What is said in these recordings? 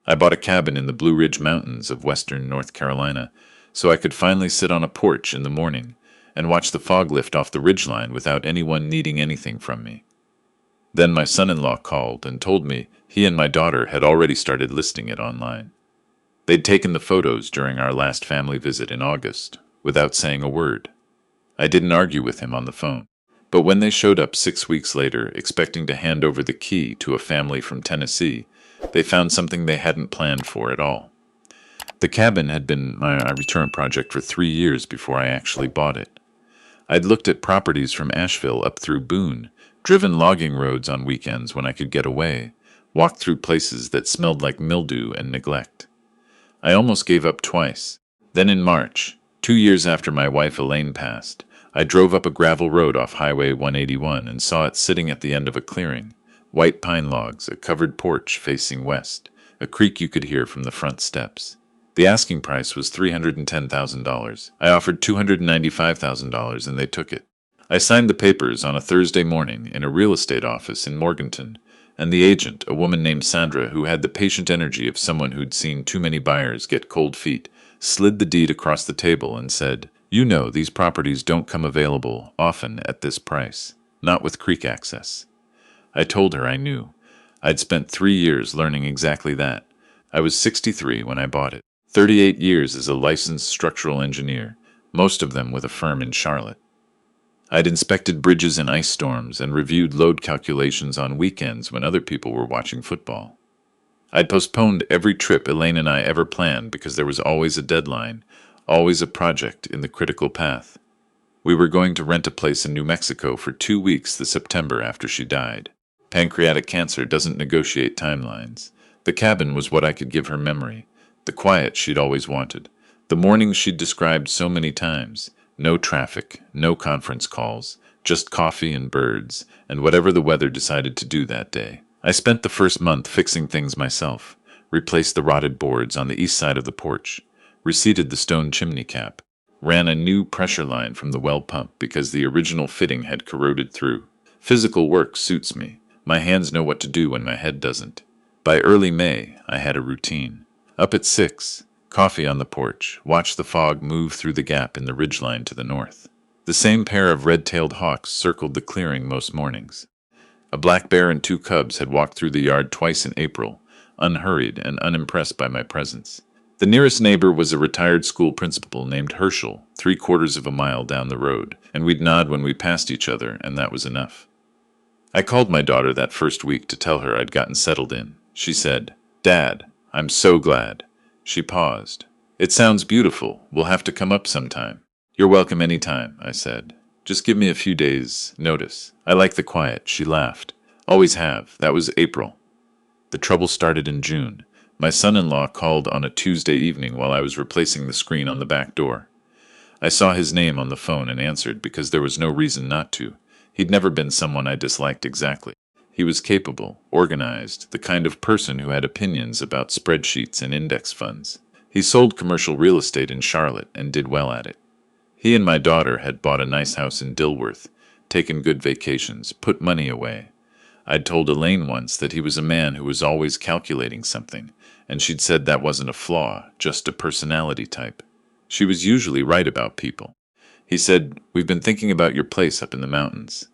I bought a cabin in the Blue Ridge Mountains of western North Carolina so I could finally sit on a porch in the morning and watch the fog lift off the ridgeline without anyone needing anything from me. Then my son-in-law called and told me he and my daughter had already started listing it online. They'd taken the photos during our last family visit in August, without saying a word. I didn't argue with him on the phone. But when they showed up 6 weeks later, expecting to hand over the key to a family from Tennessee, they found something they hadn't planned for at all. The cabin had been my return project for 3 years before I actually bought it. I'd looked at properties from Asheville up through Boone, driven logging roads on weekends when I could get away, walked through places that smelled like mildew and neglect. I almost gave up twice. Then in March, 2 years after my wife Elaine passed, I drove up a gravel road off Highway 181 and saw it sitting at the end of a clearing. White pine logs, a covered porch facing west, a creek you could hear from the front steps. The asking price was $310,000. I offered $295,000 and they took it. I signed the papers on a Thursday morning in a real estate office in Morganton, and the agent, a woman named Sandra who had the patient energy of someone who'd seen too many buyers get cold feet, slid the deed across the table and said, "You know these properties don't come available often at this price, not with creek access." I told her I knew. I'd spent 3 years learning exactly that. I was 63 when I bought it. 38 years as a licensed structural engineer, most of them with a firm in Charlotte. I'd inspected bridges in ice storms and reviewed load calculations on weekends when other people were watching football. I'd postponed every trip Elaine and I ever planned because there was always a deadline, always a project in the critical path. We were going to rent a place in New Mexico for 2 weeks the September after she died. Pancreatic cancer doesn't negotiate timelines. The cabin was what I could give her memory, the quiet she'd always wanted, the mornings she'd described so many times. No traffic, no conference calls, just coffee and birds, and whatever the weather decided to do that day. I spent the first month fixing things myself, replaced the rotted boards on the east side of the porch, reseated the stone chimney cap, ran a new pressure line from the well pump because the original fitting had corroded through. Physical work suits me. My hands know what to do when my head doesn't. By early May, I had a routine. Up at 6, coffee on the porch, watch the fog move through the gap in the ridgeline to the north. The same pair of red-tailed hawks circled the clearing most mornings. A black bear and 2 cubs had walked through the yard twice in April, unhurried and unimpressed by my presence. The nearest neighbor was a retired school principal named Herschel, 3/4 of a mile down the road, and we'd nod when we passed each other, and that was enough. I called my daughter that first week to tell her I'd gotten settled in. She said, "Dad, I'm so glad." She paused. "It sounds beautiful. We'll have to come up sometime." "You're welcome any time," I said. "Just give me a few days' notice. I like the quiet." She laughed. "Always have. That was April." The trouble started in June. My son-in-law called on a Tuesday evening while I was replacing the screen on the back door. I saw his name on the phone and answered because there was no reason not to. He'd never been someone I disliked exactly. He was capable, organized, the kind of person who had opinions about spreadsheets and index funds. He sold commercial real estate in Charlotte and did well at it. He and my daughter had bought a nice house in Dilworth, taken good vacations, put money away. I'd told Elaine once that he was a man who was always calculating something, and she'd said that wasn't a flaw, just a personality type. She was usually right about people. He said, "We've been thinking about your place up in the mountains."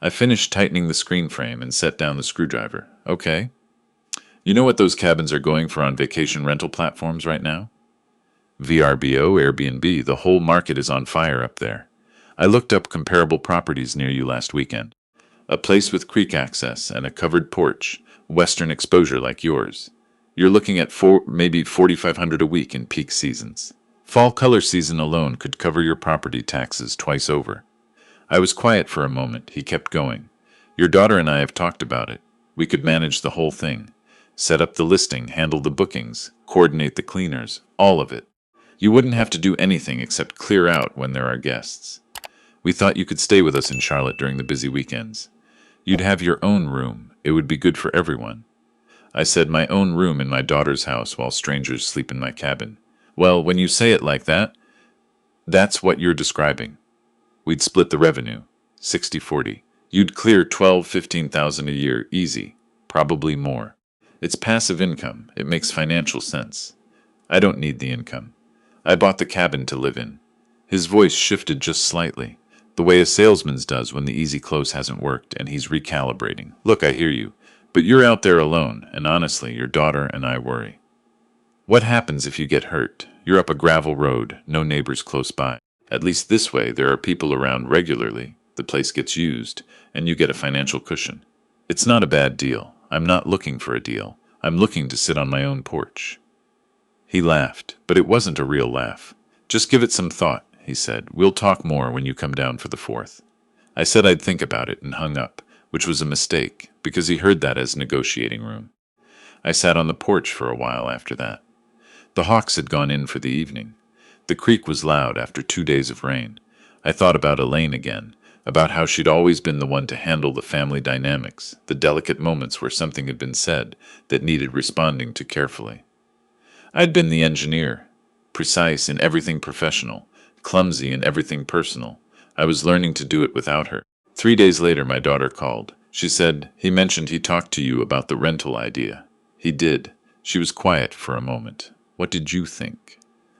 I finished tightening the screen frame and set down the screwdriver. "Okay. You know what those cabins are going for on vacation rental platforms right now? VRBO, Airbnb, the whole market is on fire up there. I looked up comparable properties near you last weekend. A place with creek access and a covered porch, western exposure like yours. You're looking at maybe $4,500 a week in peak seasons. Fall color season alone could cover your property taxes twice over." I was quiet for a moment. He kept going. "Your daughter and I have talked about it. We could manage the whole thing. Set up the listing, handle the bookings, coordinate the cleaners, all of it. You wouldn't have to do anything except clear out when there are guests. We thought you could stay with us in Charlotte during the busy weekends. You'd have your own room. It would be good for everyone." I said, "My own room in my daughter's house while strangers sleep in my cabin." "Well, when you say it like that, that's what you're describing. We'd split the revenue, 60-40. You'd clear 12,000–15,000 a year, easy, probably more. It's passive income. It makes financial sense. I don't need the income. I bought the cabin to live in. His voice shifted just slightly, the way a salesman's does when the easy close hasn't worked and he's recalibrating. Look, I hear you, but you're out there alone, and honestly, your daughter and I worry. What happens if you get hurt? You're up a gravel road, no neighbors close by. At least this way, there are people around regularly, the place gets used, and you get a financial cushion. It's not a bad deal. I'm not looking for a deal. I'm looking to sit on my own porch. He laughed, but it wasn't a real laugh. Just give it some thought, he said. We'll talk more when you come down for the 4th. I said I'd think about it and hung up, which was a mistake, because he heard that as negotiating room. I sat on the porch for a while after that. The hawks had gone in for the evening. The creek was loud after 2 days of rain. I thought about Elaine again, about how she'd always been the one to handle the family dynamics, the delicate moments where something had been said that needed responding to carefully. I'd been the engineer, precise in everything professional, clumsy in everything personal. I was learning to do it without her. 3 days later, my daughter called. She said, "He mentioned he talked to you about the rental idea." He did. She was quiet for a moment. "What did you think?"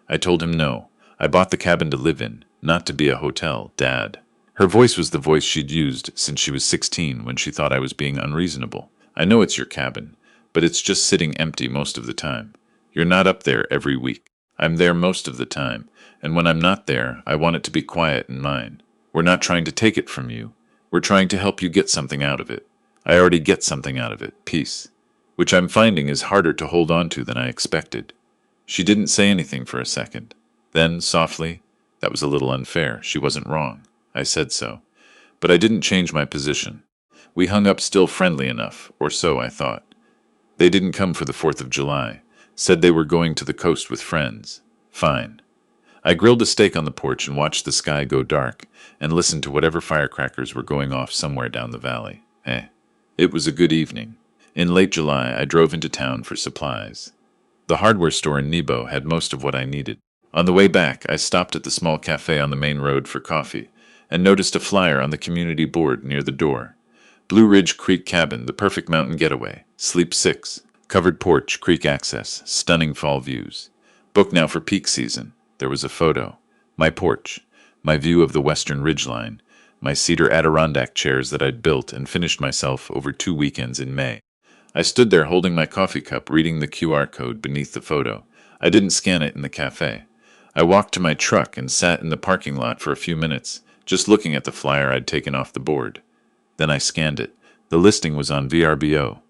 I told him no. I bought the cabin to live in, not to be a hotel, Dad. Her voice was the voice she'd used since she was 16 when she thought I was being unreasonable. "I know it's your cabin, but it's just sitting empty most of the time. You're not up there every week. I'm there most of the time, and when I'm not there, I want it to be quiet and mine. We're not trying to take it from you. We're trying to help you get something out of it. I already get something out of it, peace, which I'm finding is harder to hold on to than I expected." She didn't say anything for a second. Then, softly, "That was a little unfair. She wasn't wrong. I said so. But I didn't change my position. We hung up still friendly enough, or so I thought. They didn't come for the 4th of July. Said they were going to the coast with friends. Fine. I grilled a steak on the porch and watched the sky go dark and listened to whatever firecrackers were going off somewhere down the valley. It was a good evening. In late July, I drove into town for supplies. The hardware store in Nebo had most of what I needed. On the way back, I stopped at the small cafe on the main road for coffee and noticed a flyer on the community board near the door. Blue Ridge Creek Cabin, the perfect mountain getaway. Sleep 6. Covered porch, creek access, stunning fall views. Book now for peak season. There was a photo. My porch, my view of the western ridgeline, my cedar Adirondack chairs that I'd built and finished myself over 2 weekends in May. I stood there holding my coffee cup, reading the QR code beneath the photo. I didn't scan it in the cafe. I walked to my truck and sat in the parking lot for a few minutes, just looking at the flyer I'd taken off the board. Then I scanned it. The listing was on VRBO.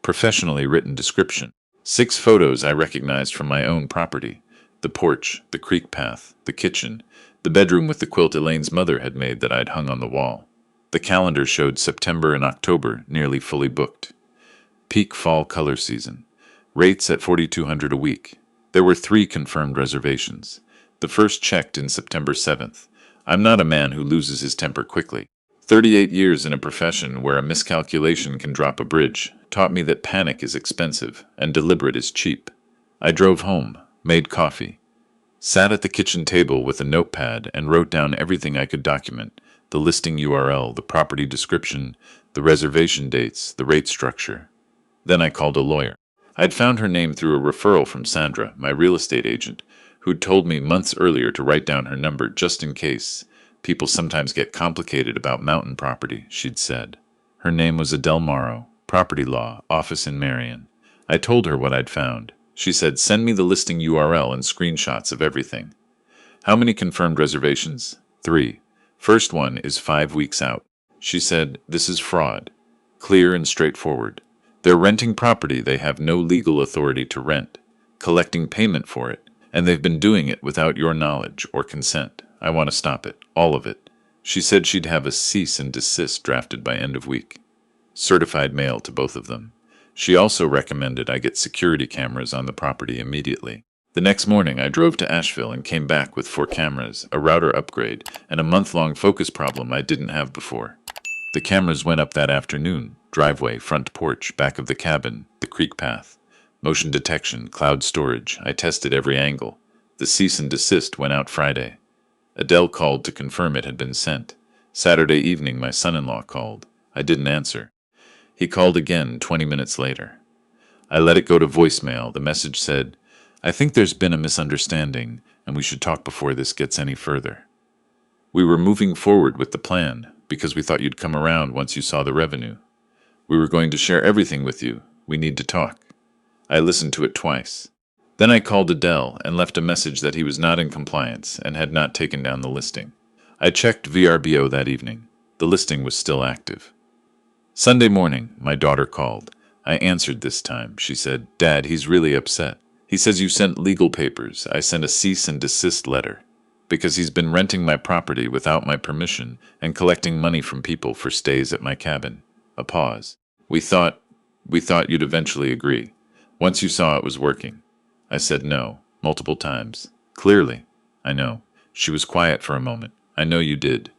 Professionally written description. 6 photos I recognized from my own property. The porch, the creek path, the kitchen, the bedroom with the quilt Elaine's mother had made that I'd hung on the wall. The calendar showed September and October nearly fully booked. Peak fall color season. Rates at $4,200 a week. There were 3 confirmed reservations. The first checked in September 7th. I'm not a man who loses his temper quickly. 38 years in a profession where a miscalculation can drop a bridge taught me that panic is expensive and deliberate is cheap. I drove home, made coffee, sat at the kitchen table with a notepad and wrote down everything I could document: the listing URL, the property description, the reservation dates, the rate structure. Then I called a lawyer. I'd found her name through a referral from Sandra, my real estate agent, who'd told me months earlier to write down her number just in case. People sometimes get complicated about mountain property, she'd said. Her name was Adele Morrow, property law, office in Marion. I told her what I'd found. She said, "Send me the listing URL and screenshots of everything." "How many confirmed reservations?" 3. First one is 5 weeks out. She said, "This is fraud. Clear and straightforward. They're renting property they have no legal authority to rent, collecting payment for it, and they've been doing it without your knowledge or consent. I want to stop it, all of it." She said she'd have a cease and desist drafted by end of week. Certified mail to both of them. She also recommended I get security cameras on the property immediately. The next morning, I drove to Asheville and came back with 4 cameras, a router upgrade, and a month-long focus problem I didn't have before. The cameras went up that afternoon: driveway, front porch, back of the cabin, the creek path. Motion detection, cloud storage. I tested every angle. The cease and desist went out Friday. Adele called to confirm it had been sent. Saturday evening, my son-in-law called. I didn't answer. He called again 20 minutes later. I let it go to voicemail. The message said, "I think there's been a misunderstanding, and we should talk before this gets any further. We were moving forward with the plan because we thought you'd come around once you saw the revenue. We were going to share everything with you. We need to talk." I listened to it twice. Then I called Adele and left a message that he was not in compliance and had not taken down the listing. I checked VRBO that evening. The listing was still active. Sunday morning, my daughter called. I answered this time. She said, "Dad, he's really upset. He says you sent legal papers. I sent a cease and desist letter because he's been renting my property without my permission and collecting money from people for stays at my cabin." A pause. We thought you'd eventually agree. Once you saw it was working." I said no, multiple times. "Clearly." "I know." She was quiet for a moment. "I know you did."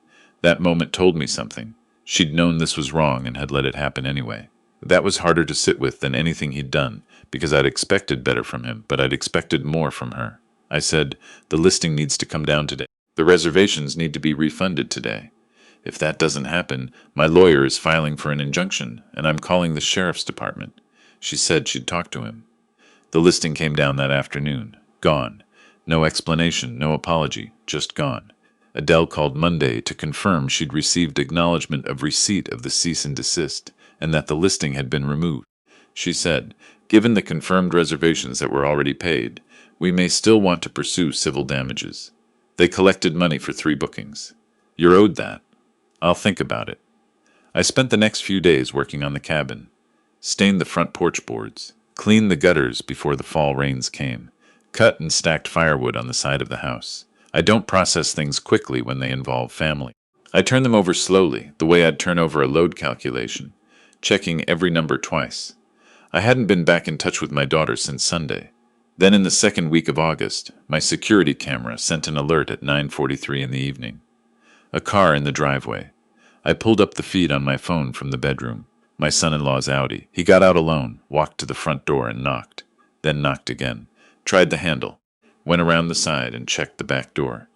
That moment told me something. She'd known this was wrong and had let it happen anyway. That was harder to sit with than anything he'd done, because I'd expected better from him, but I'd expected more from her. I said, "The listing needs to come down today. The reservations need to be refunded today. If that doesn't happen, my lawyer is filing for an injunction, and I'm calling the sheriff's department." She said she'd talk to him. The listing came down that afternoon. Gone. No explanation, no apology, just gone. Adele called Monday to confirm she'd received acknowledgement of receipt of the cease and desist, and that the listing had been removed. She said, "Given the confirmed reservations that were already paid, we may still want to pursue civil damages. They collected money for 3 bookings. You're owed that. I'll think about it." I spent the next few days working on the cabin. Stained the front porch boards, cleaned the gutters before the fall rains came, cut and stacked firewood on the side of the house. I don't process things quickly when they involve family. I turn them over slowly, the way I'd turn over a load calculation, checking every number twice. I hadn't been back in touch with my daughter since Sunday. Then in the second week of August, my security camera sent an alert at 9:43 in the evening. A car in the driveway. I pulled up the feed on my phone from the bedroom. My son-in-law's Audi. He got out alone, walked to the front door and knocked. Then knocked again. Tried the handle. Went around the side and checked the back door.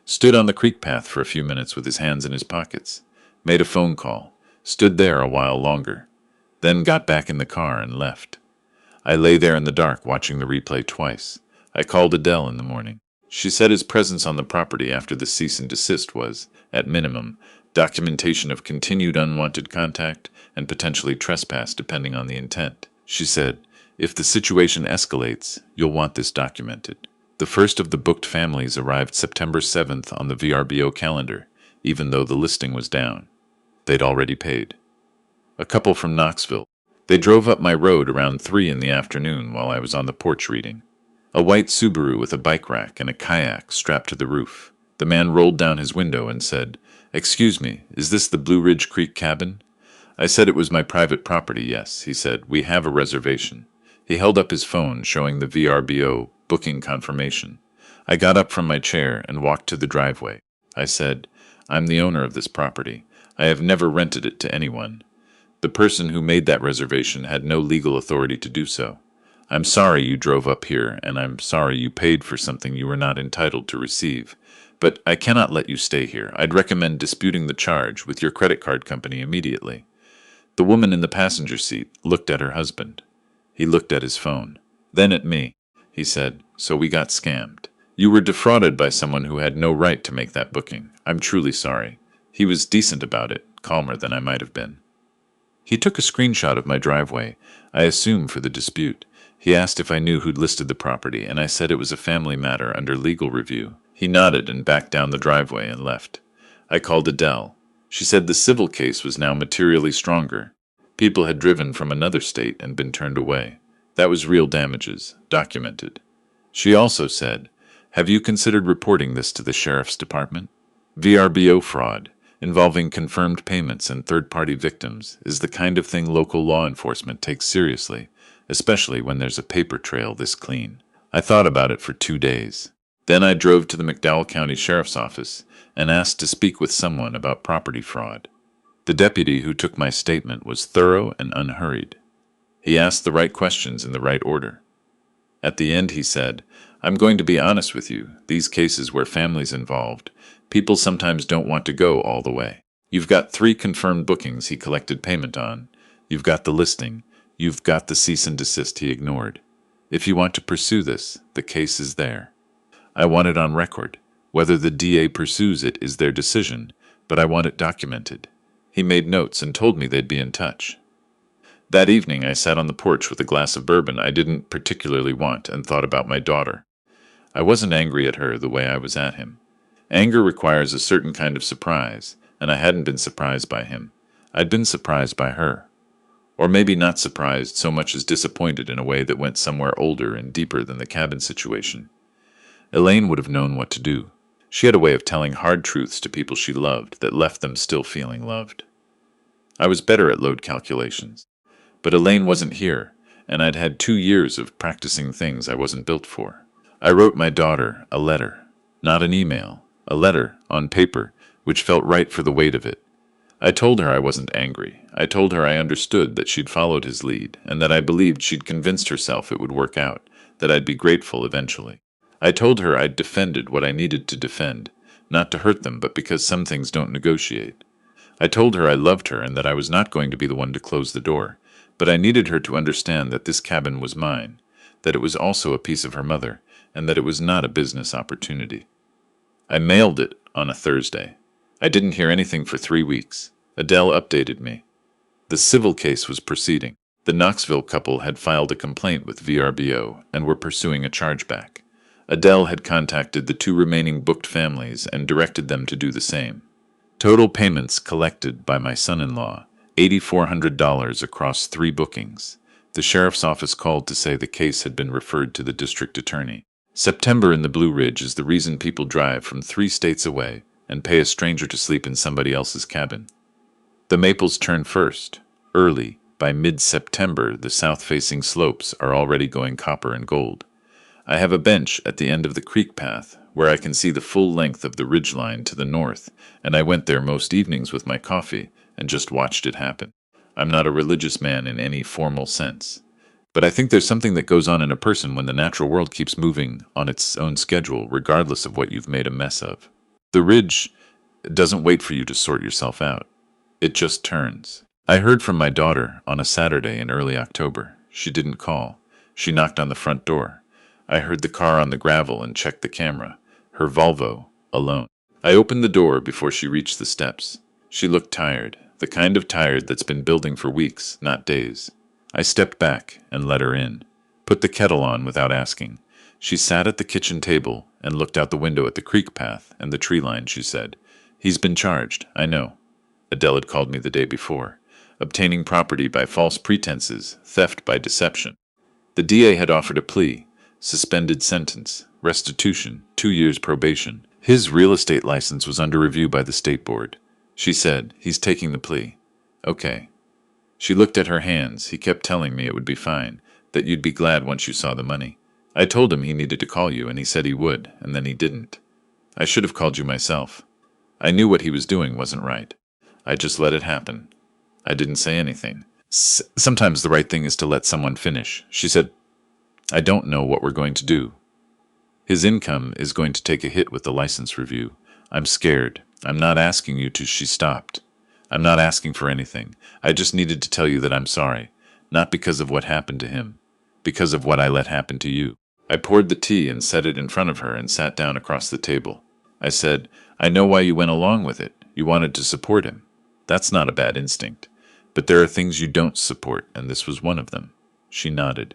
Stood on the creek path for a few minutes with his hands in his pockets. Made a phone call. Stood there a while longer. Then got back in the car and left. I lay there in the dark watching the replay twice. I called Adele in the morning. She said his presence on the property after the cease and desist was, at minimum, documentation of continued unwanted contact and potentially trespass depending on the intent. She said, "If the situation escalates, you'll want this documented." The first of the booked families arrived September 7th on the VRBO calendar, even though the listing was down. They'd already paid. A couple from Knoxville. They drove up my road around 3 in the afternoon while I was on the porch reading. A white Subaru with a bike rack and a kayak strapped to the roof. The man rolled down his window and said, "Excuse me, is this the Blue Ridge Creek cabin?" I said it was my private property, yes. He said, "We have a reservation." He held up his phone, showing the VRBO booking confirmation. I got up from my chair and walked to the driveway. I said, "I'm the owner of this property. I have never rented it to anyone. The person who made that reservation had no legal authority to do so. I'm sorry you drove up here, and I'm sorry you paid for something you were not entitled to receive. But I cannot let you stay here. I'd recommend disputing the charge with your credit card company immediately." The woman in the passenger seat looked at her husband. He looked at his phone. Then at me. He said, "So we got scammed. You were defrauded by someone who had no right to make that booking. I'm truly sorry." He was decent about it, calmer than I might have been. He took a screenshot of my driveway, I assume for the dispute. He asked if I knew who'd listed the property, and I said it was a family matter under legal review. He nodded and backed down the driveway and left. I called Adele. She said the civil case was now materially stronger. People had driven from another state and been turned away. That was real damages, documented. She also said, "Have you considered reporting this to the sheriff's department? VRBO fraud, involving confirmed payments and third-party victims, is the kind of thing local law enforcement takes seriously, especially when there's a paper trail this clean." I thought about it for 2 days. Then I drove to the McDowell County Sheriff's Office and asked to speak with someone about property fraud. The deputy who took my statement was thorough and unhurried. He asked the right questions in the right order. At the end he said, "I'm going to be honest with you. These cases where families involved, people sometimes don't want to go all the way. You've got 3 confirmed bookings he collected payment on. You've got the listing. You've got the cease and desist he ignored. If you want to pursue this, the case is there. I want it on record. Whether the DA pursues it is their decision, but I want it documented. He made notes and told me they'd be in touch. That evening I sat on the porch with a glass of bourbon I didn't particularly want and thought about my daughter. I wasn't angry at her the way I was at him. Anger requires a certain kind of surprise, and I hadn't been surprised by him. I'd been surprised by her. Or maybe not surprised so much as disappointed in a way that went somewhere older and deeper than the cabin situation. Elaine would have known what to do. She had a way of telling hard truths to people she loved that left them still feeling loved. I was better at load calculations. But Elaine wasn't here, and I'd had 2 years of practicing things I wasn't built for. I wrote my daughter a letter, not an email, a letter on paper, which felt right for the weight of it. I told her I wasn't angry. I told her I understood that she'd followed his lead, and that I believed she'd convinced herself it would work out, that I'd be grateful eventually. I told her I'd defended what I needed to defend, not to hurt them, but because some things don't negotiate. I told her I loved her and that I was not going to be the one to close the door, but I needed her to understand that this cabin was mine, that it was also a piece of her mother, and that it was not a business opportunity. I mailed it on a Thursday. I didn't hear anything for 3 weeks. Adele updated me. The civil case was proceeding. The Knoxville couple had filed a complaint with VRBO and were pursuing a chargeback. Adele had contacted the 2 remaining booked families and directed them to do the same. Total payments collected by my son-in-law, $8,400 across 3 bookings. The sheriff's office called to say the case had been referred to the district attorney. September in the Blue Ridge is the reason people drive from 3 states away and pay a stranger to sleep in somebody else's cabin. The maples turn first, early. By mid-September, the south-facing slopes are already going copper and gold. I have a bench at the end of the creek path where I can see the full length of the ridgeline to the north, and I went there most evenings with my coffee and just watched it happen. I'm not a religious man in any formal sense, but I think there's something that goes on in a person when the natural world keeps moving on its own schedule, regardless of what you've made a mess of. The ridge doesn't wait for you to sort yourself out. It just turns. I heard from my daughter on a Saturday in early October. She didn't call. She knocked on the front door. I heard the car on the gravel and checked the camera. Her Volvo, alone. I opened the door before she reached the steps. She looked tired, the kind of tired that's been building for weeks, not days. I stepped back and let her in. Put the kettle on without asking. She sat at the kitchen table and looked out the window at the creek path and the tree line, she said. He's been charged, I know. Adele had called me the day before. Obtaining property by false pretenses, theft by deception. The DA had offered a plea, suspended sentence, restitution, 2 years probation. His real estate license was under review by the state board. She said, he's taking the plea. Okay. She looked at her hands. He kept telling me it would be fine, that you'd be glad once you saw the money. I told him he needed to call you, and he said he would, and then he didn't. I should have called you myself. I knew what he was doing wasn't right. I just let it happen. I didn't say anything. Sometimes the right thing is to let someone finish. She said, I don't know what we're going to do. His income is going to take a hit with the license review. I'm scared. I'm not asking you to. She stopped. I'm not asking for anything. I just needed to tell you that I'm sorry. Not because of what happened to him. Because of what I let happen to you. I poured the tea and set it in front of her and sat down across the table. I said, I know why you went along with it. You wanted to support him. That's not a bad instinct. But there are things you don't support, and this was one of them. She nodded.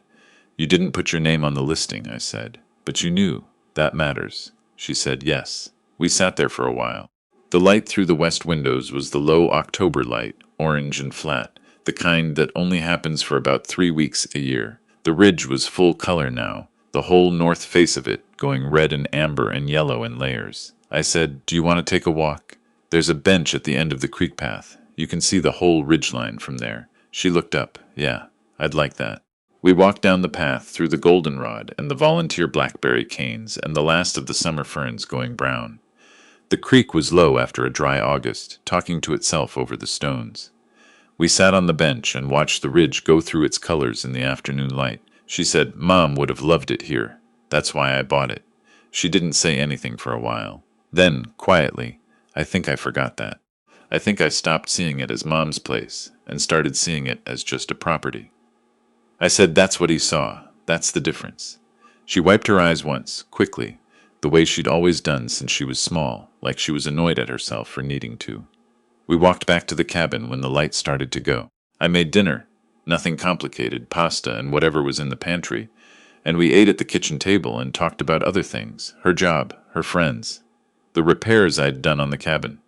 You didn't put your name on the listing, I said. But you knew. That matters. She said yes. We sat there for a while. The light through the west windows was the low October light, orange and flat, the kind that only happens for about 3 weeks a year. The ridge was full color now, the whole north face of it, going red and amber and yellow in layers. I said, do you want to take a walk? There's a bench at the end of the creek path. You can see the whole ridgeline from there. She looked up. Yeah, I'd like that. We walked down the path through the goldenrod and the volunteer blackberry canes and the last of the summer ferns going brown. The creek was low after a dry August, talking to itself over the stones. We sat on the bench and watched the ridge go through its colors in the afternoon light. She said, Mom would have loved it here. That's why I bought it. She didn't say anything for a while. Then, quietly, I think I forgot that. I think I stopped seeing it as Mom's place and started seeing it as just a property. I said, "That's what he saw. That's the difference." She wiped her eyes once, quickly, the way she'd always done since she was small, like she was annoyed at herself for needing to. We walked back to the cabin when the light started to go. I made dinner. Nothing complicated, pasta and whatever was in the pantry. And we ate at the kitchen table and talked about other things, her job, her friends, the repairs I'd done on the cabin.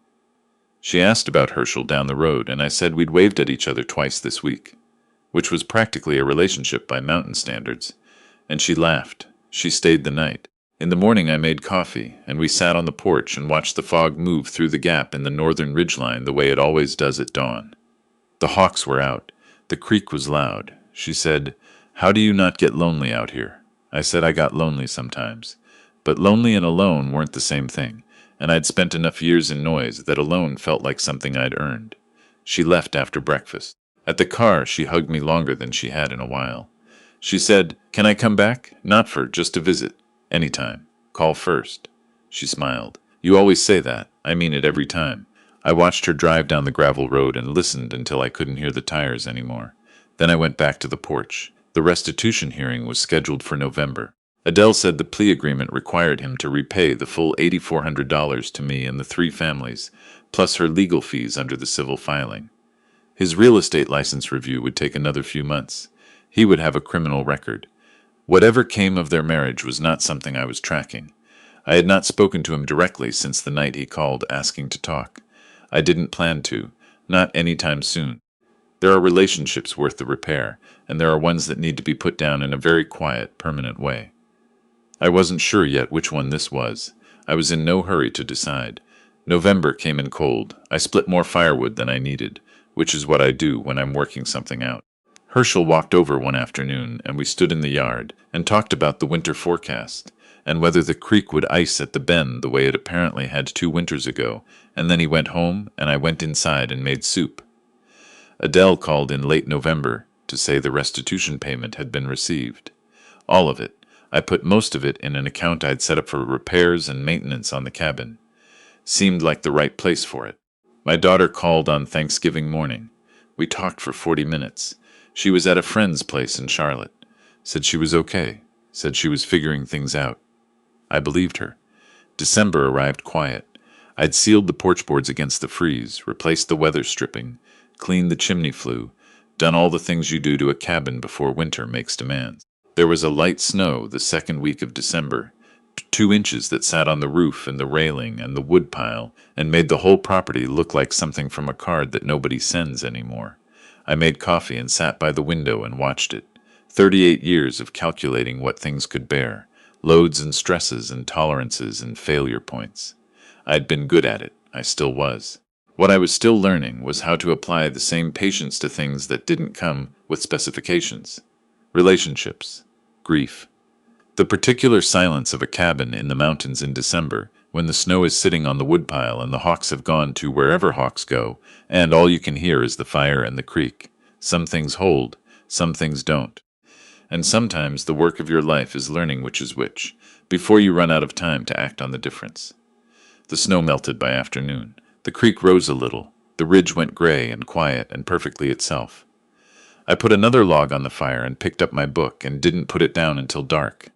She asked about Herschel down the road, and I said we'd waved at each other twice this week, which was practically a relationship by mountain standards. And she laughed. She stayed the night. In the morning I made coffee, and we sat on the porch and watched the fog move through the gap in the northern ridgeline the way it always does at dawn. The hawks were out. The creek was loud. She said, "How do you not get lonely out here?" I said I got lonely sometimes. But lonely and alone weren't the same thing, and I'd spent enough years in noise that alone felt like something I'd earned. She left after breakfast. At the car, she hugged me longer than she had in a while. She said, "Can I come back? Not for just a visit. Anytime. Call first." She smiled. "You always say that. I mean it every time." I watched her drive down the gravel road and listened until I couldn't hear the tires anymore. Then I went back to the porch. The restitution hearing was scheduled for November. Adele said the plea agreement required him to repay the full $8,400 to me and the 3 families, plus her legal fees under the civil filing. His real estate license review would take another few months. He would have a criminal record. Whatever came of their marriage was not something I was tracking. I had not spoken to him directly since the night he called asking to talk. I didn't plan to, not any time soon. There are relationships worth the repair, and there are ones that need to be put down in a very quiet, permanent way. I wasn't sure yet which one this was. I was in no hurry to decide. November came in cold. I split more firewood than I needed, which is what I do when I'm working something out. Herschel walked over one afternoon, and we stood in the yard and talked about the winter forecast, and whether the creek would ice at the bend the way it apparently had 2 winters ago, and then he went home, and I went inside and made soup. Adele called in late November to say the restitution payment had been received. All of it. I put most of it in an account I'd set up for repairs and maintenance on the cabin. Seemed like the right place for it. My daughter called on Thanksgiving morning. We talked for 40 minutes. She was at a friend's place in Charlotte. Said she was okay. Said she was figuring things out. I believed her. December arrived quiet. I'd sealed the porch boards against the freeze, replaced the weather stripping, cleaned the chimney flue, done all the things you do to a cabin before winter makes demands. There was a light snow the second week of December, 2 inches that sat on the roof and the railing and the wood pile and made the whole property look like something from a card that nobody sends anymore. I made coffee and sat by the window and watched it. 38 years of calculating what things could bear, loads and stresses and tolerances and failure points. I'd been good at it. I still was. What I was still learning was how to apply the same patience to things that didn't come with specifications. Relationships. Grief. The particular silence of a cabin in the mountains in December, when the snow is sitting on the woodpile and the hawks have gone to wherever hawks go, and all you can hear is the fire and the creek. Some things hold, some things don't. And sometimes the work of your life is learning which is which, before you run out of time to act on the difference. The snow melted by afternoon. The creek rose a little. The ridge went gray and quiet and perfectly itself. I put another log on the fire and picked up my book and didn't put it down until dark.